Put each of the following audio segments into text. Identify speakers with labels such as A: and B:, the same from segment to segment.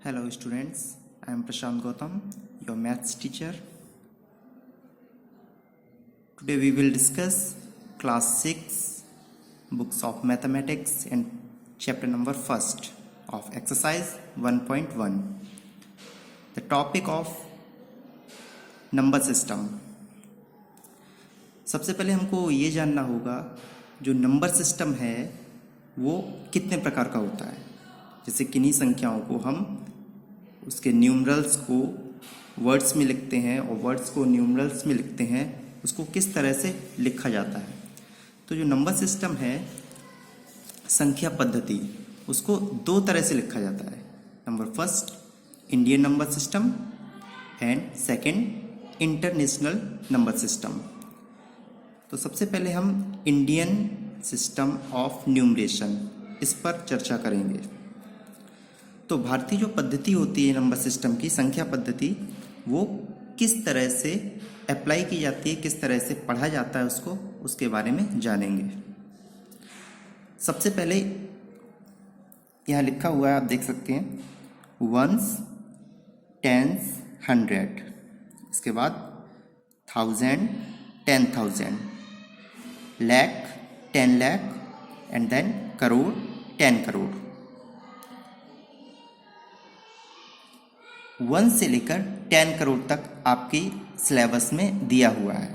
A: Hello students, I am Prashant Gautam, your maths teacher. Today we will discuss class 6 books of mathematics and chapter number 1st of exercise 1.1. The topic of number system. सबसे पहले हमको ये जानना होगा जो number system है वो कितने प्रकार का होता है। जैसे किन्हीं संख्याओं को हम उसके न्यूमरल्स को वर्ड्स में लिखते हैं और वर्ड्स को न्यूमरल्स में लिखते हैं, उसको किस तरह से लिखा जाता है। तो जो नंबर सिस्टम है, संख्या पद्धति, उसको दो तरह से लिखा जाता है। Number first Indian number system and second international number system. तो सबसे पहले हम इंडियन सिस्टम ऑफ न्यूमरेशन इस पर चर्चा करेंगे। तो भारतीय जो पद्धति होती है नंबर सिस्टम की, संख्या पद्धति, वो किस तरह से अप्लाई की जाती है, किस तरह से पढ़ा जाता है उसको, उसके बारे में जानेंगे। सबसे पहले यहाँ लिखा हुआ है, आप देख सकते हैं, वंस, टेंस, 100, इसके बाद 1000, 10,000, लाख, 10 लाख, एंड देन करोड़, 10 करोड़। 1 से लेकर 10 करोड़ तक आपकी सिलेबस में दिया हुआ है।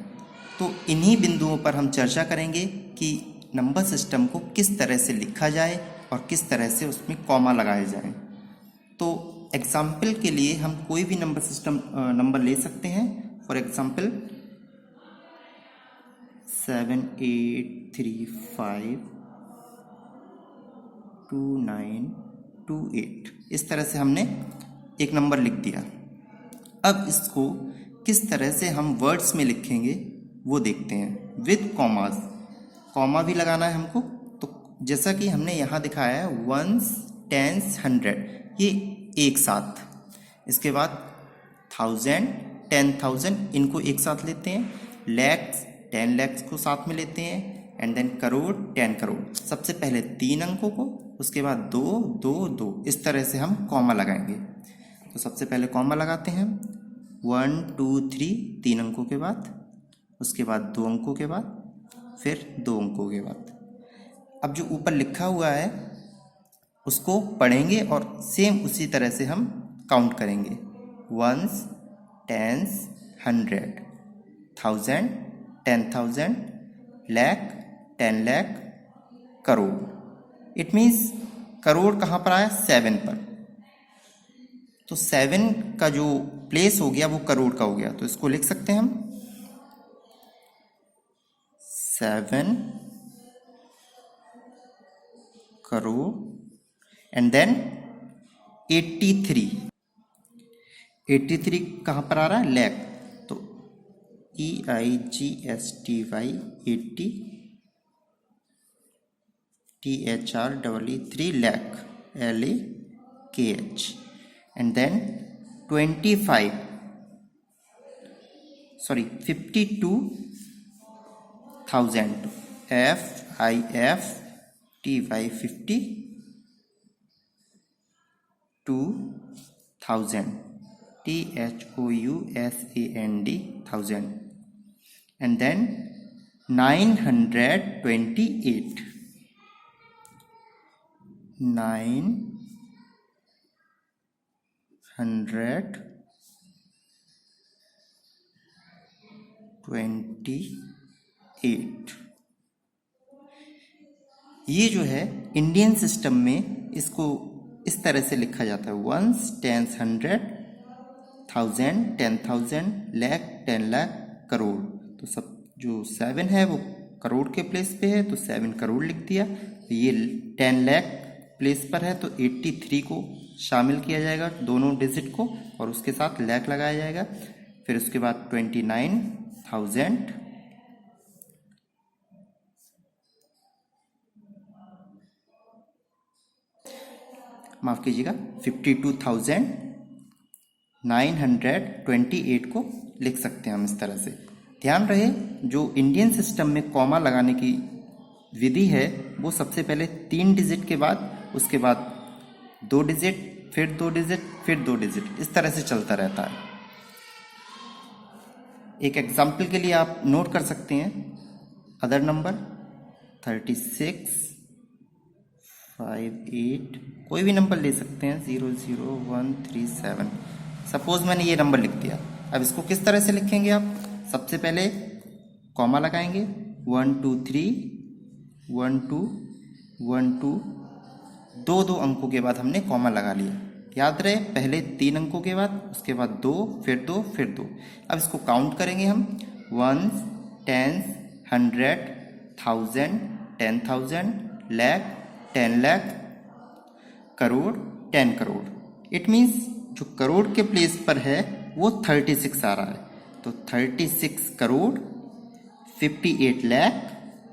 A: तो इन्हीं बिंदुओं पर हम चर्चा करेंगे कि नंबर सिस्टम को किस तरह से लिखा जाए और किस तरह से उसमें कॉमा लगाए जाए। तो एग्जाम्पल के लिए हम कोई भी नंबर सिस्टम नंबर ले सकते हैं। फॉर एग्जाम्पल 78352928, इस तरह से हमने एक नंबर लिख दिया। अब इसको किस तरह से हम वर्ड्स में लिखेंगे वो देखते हैं, विद कॉमास। कॉमा भी लगाना है हमको। तो जैसा कि हमने यहाँ दिखाया है, वंस, टेंस, 100, ये एक साथ। इसके बाद 1000, 10,000, इनको एक साथ लेते हैं। लैक्स, 10 लैक्स को साथ में लेते हैं। And then crore, 10 crore. सबसे पहले 3 अंकों को, उसके बाद 2, 2, 2, इस तरह से हम कॉमा लगाएंगे। तो सबसे पहले कॉमा लगाते हैं 1, 2, 3, 3 अंकों के बाद, उसके बाद 2 अंकों के बाद, फिर 2 अंकों के बाद। अब जो ऊपर लिखा हुआ है उसको पढ़ेंगे और सेम उसी तरह से हम काउंट करेंगे। Ones, tens, 100, 1000, 10,000, lakh, 10 lakh, crore. It means crore कहाँ पर आया? 7 पर। तो 7 का जो प्लेस हो गया वो करोड़ का हो गया। तो इसको लिख सकते हैं हम 7 करोड़। एंड देन 83 कहाँ पर आ रहा है? लैख। तो EIGSTY 80 THREE lakh, LAKH। And then 52,000, FIFTY 52,000, THOUSAND 1000. And then 928, 928। ये जो है इंडियन सिस्टम में, इसको इस तरह से लिखा जाता है, वंस, टेंस, 100, 1000, 10,000, लाख, 10 लाख, करोड़। तो सब जो 7 है वो करोड़ के प्लेस पे है, तो 7 करोड़ लिख दिया। ये 10 लाख प्लेस पर है, तो 83 को शामिल किया जाएगा, दोनों डिजिट को, और उसके साथ लाख लगाया जाएगा। फिर उसके बाद 29,000, माफ कीजिएगा, 52,928 को लिख सकते हैं हम इस तरह से। ध्यान रहे, जो इंडियन सिस्टम में कॉमा लगाने की विधि है वो सबसे पहले 3 डिजिट के बाद, उसके बाद 2 डिजिट, फिर 2 डिजिट, फिर 2 डिजिट, इस तरह से चलता रहता है। एक एग्जाम्पल के लिए आप नोट कर सकते हैं अदर नंबर 36, 58, कोई भी नंबर ले सकते हैं, 00137। सपोज मैंने ये नंबर लिख दिया। अब इसको किस तरह से लिखेंगे आप? सबसे पहले कॉमा लगाएंगे, 1 2 3, 1 2 1 2, दो अंकों के बाद हमने कॉमा लगा लिया। याद रहे, पहले 3 अंकों के बाद, उसके बाद 2, फिर 2, फिर 2। अब इसको काउंट करेंगे हम, 1s, 10s, 100, 1000, 10,000, lakh, 10 lakh, crore, 10 crore. It means जो करोड़ के प्लेस पर है वो 36 आ रहा है। तो 36 करोड़, 58 लाख।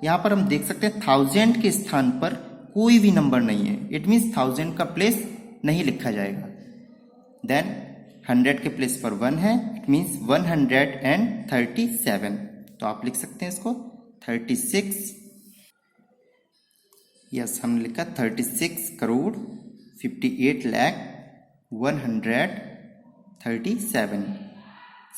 A: यहाँ पर हम देख सकते हैं 1000 के स्थान पर कोई भी नंबर नहीं है। इट मीन्स 1000 का प्लेस नहीं लिखा जाएगा। देन 100 के प्लेस पर 1 है, इट मीन्स 137। तो आप लिख सकते हैं इसको 36, यस हमने लिखा 36 करोड़ 58 लाख 137।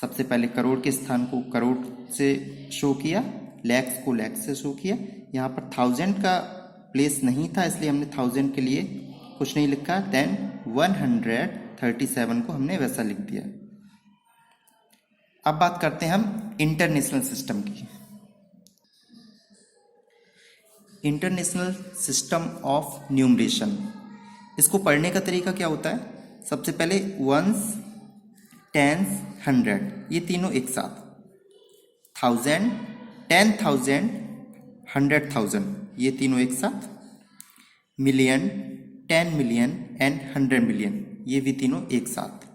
A: सबसे पहले करोड़ के स्थान को करोड़ से शो किया, लैक्स को लैक्स से शो किया। यहाँ पर 1000 का प्लेस नहीं था, इसलिए हमने 1000 के लिए कुछ नहीं लिखा। देन 137 को हमने वैसा लिख दिया। अब बात करते हैं हम इंटरनेशनल सिस्टम की। इंटरनेशनल सिस्टम ऑफ न्यूमरेशन, इसको पढ़ने का तरीका क्या होता है? सबसे पहले 1s, 10s, 100, ये तीनों एक साथ, 1000, 10,000, 100,000, ये तीनों एक साथ, मिलियन, 10 मिलियन एंड 100 मिलियन, ये भी तीनों एक साथ।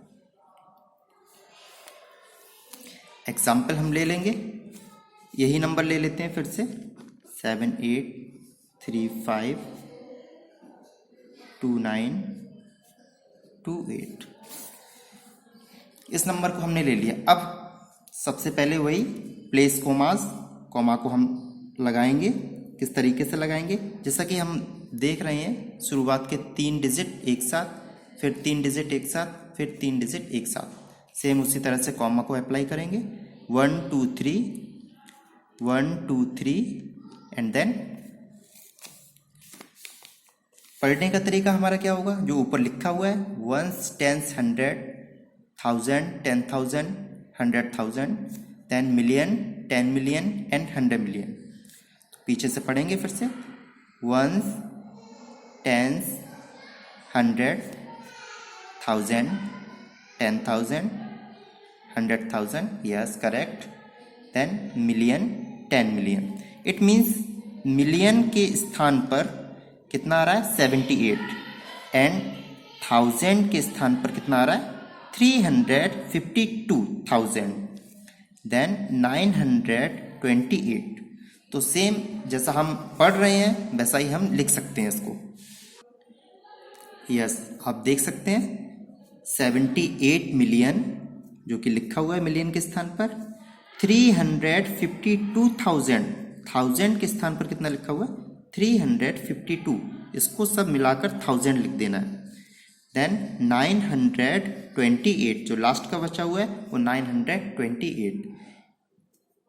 A: एग्जाम्पल हम ले लेंगे, यही नंबर ले लेते हैं फिर से, 78352928। इस नंबर को हमने ले लिया। अब सबसे पहले वही प्लेस कोमास, कॉमा को हम लगाएंगे। किस तरीके से लगाएंगे? जैसा कि हम देख रहे हैं, शुरुआत के 3 डिजिट एक साथ, फिर 3 डिजिट एक साथ, फिर 3 डिजिट एक साथ। सेम उसी तरह से कॉमा को अप्लाई करेंगे, 1 2 3, 1 2 3 एंड देन पढ़ने का तरीका हमारा क्या होगा? जो ऊपर लिखा हुआ है 1s, 10s, 100, 1000, 10,000, 100,000, then million, 10 million and 100 million. पीछे से पढ़ेंगे फिर से, 1s, 10s, 100, 1000, 10,000, 100,000, yes correct, then million, 10 million. It means million के स्थान पर कितना आ रहा है? 78 एंड 1000 के स्थान पर कितना आ रहा है? 352,000, देन 928। तो सेम जैसा हम पढ़ रहे हैं वैसा ही हम लिख सकते हैं इसको। यस आप देख सकते हैं 78 मिलियन जो कि लिखा हुआ है मिलियन के स्थान पर, 352,000, 1000 के स्थान पर कितना लिखा हुआ है? 352। इसको सब मिलाकर 1000 लिख देना है। देन 928, जो लास्ट का बचा हुआ है वो 928।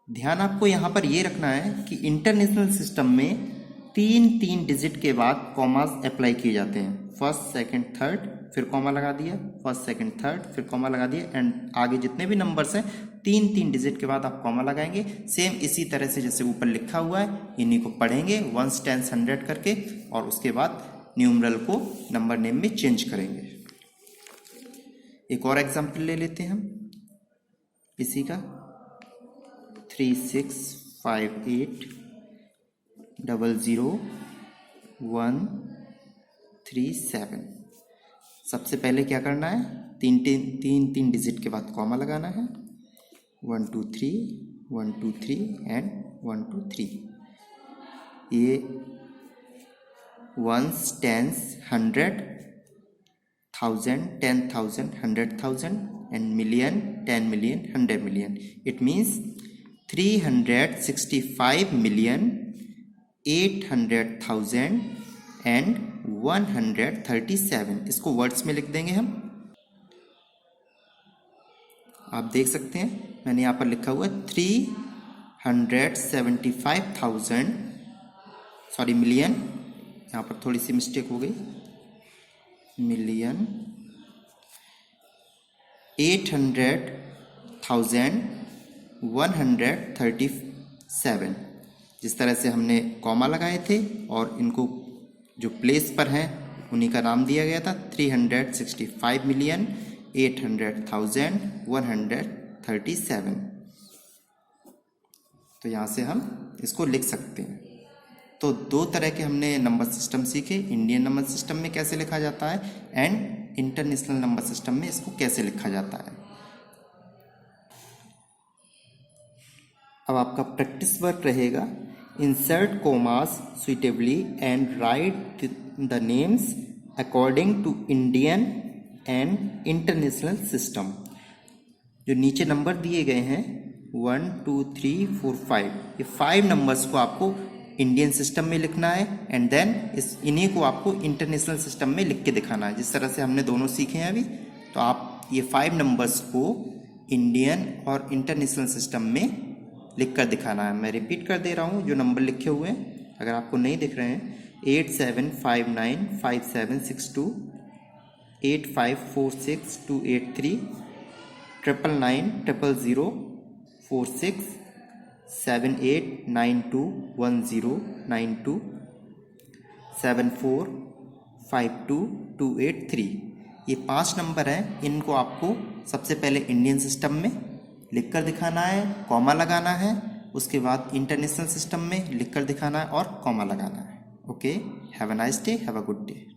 A: ध्यान आपको यहाँ पर ये रखना है कि इंटरनेशनल सिस्टम में 3 डिजिट के बाद कॉमास अप्लाई किए जाते हैं। फर्स्ट, सेकंड, थर्ड, फिर कॉमा लगा दिया, फर्स्ट, सेकंड, थर्ड, फिर कॉमा लगा दिया एंड आगे जितने भी नंबर्स हैं 3 डिजिट के बाद आप कॉमा लगाएंगे। सेम इसी तरह से जैसे ऊपर लिखा हुआ है, इन्हीं को पढ़ेंगे 1s, 10s, 100 करके, और उसके बाद न्यूमरल को नंबर नेम में चेंज करेंगे। एक और एग्जाम्पल ले लेते हैं हम इसी का, 3658000137। सबसे पहले क्या करना है? 3 डिजिट के बाद कॉमा लगाना है, 1 2 3, 1 2 3 एंड 1 2 3। ये 1s, 10s, 100, 1000, 10,000, 100,000 and million, 10 million, 100 million. It means 365,800,000 and 137, इसको वर्ड्स में लिख देंगे हम। आप देख सकते हैं मैंने यहाँ पर लिखा हुआ है 375,000, सॉरी मिलियन, यहाँ पर थोड़ी सी मिस्टेक हो गई, मिलियन 800,137। जिस तरह से हमने कॉमा लगाए थे और इनको जो प्लेस पर हैं उन्हीं का नाम दिया गया था, 365,800,137। तो यहाँ से हम इसको लिख सकते हैं। तो दो तरह के हमने नंबर सिस्टम सीखे, इंडियन नंबर सिस्टम में कैसे लिखा जाता है एंड इंटरनेशनल नंबर सिस्टम में इसको कैसे लिखा जाता है। अब आपका प्रैक्टिस वर्क रहेगा, insert commas suitably and write the names according to Indian and international system. जो नीचे नंबर दिए गए हैं 1 2 3 4 5, ये 5 नंबर्स को आपको इंडियन सिस्टम में लिखना है एंड देन इन्हीं को आपको इंटरनेशनल सिस्टम में लिख के दिखाना है। जिस तरह से हमने दोनों सीखे हैं अभी, तो आप ये 5 नंबर्स को इंडियन और इंटरनेशनल सिस्टम में लिख कर दिखाना है। मैं रिपीट कर दे रहा हूँ जो नंबर लिखे हुए हैं, अगर आपको नहीं दिख रहे हैं, 87595762, 854628 9990046 78921092 745228 ये 5 नंबर हैं। इनको आपको सबसे पहले इंडियन सिस्टम में लिख कर दिखाना है, कॉमा लगाना है, उसके बाद इंटरनेशनल सिस्टम में लिख कर दिखाना है और कॉमा लगाना है। Okay, have a nice day, have a good day.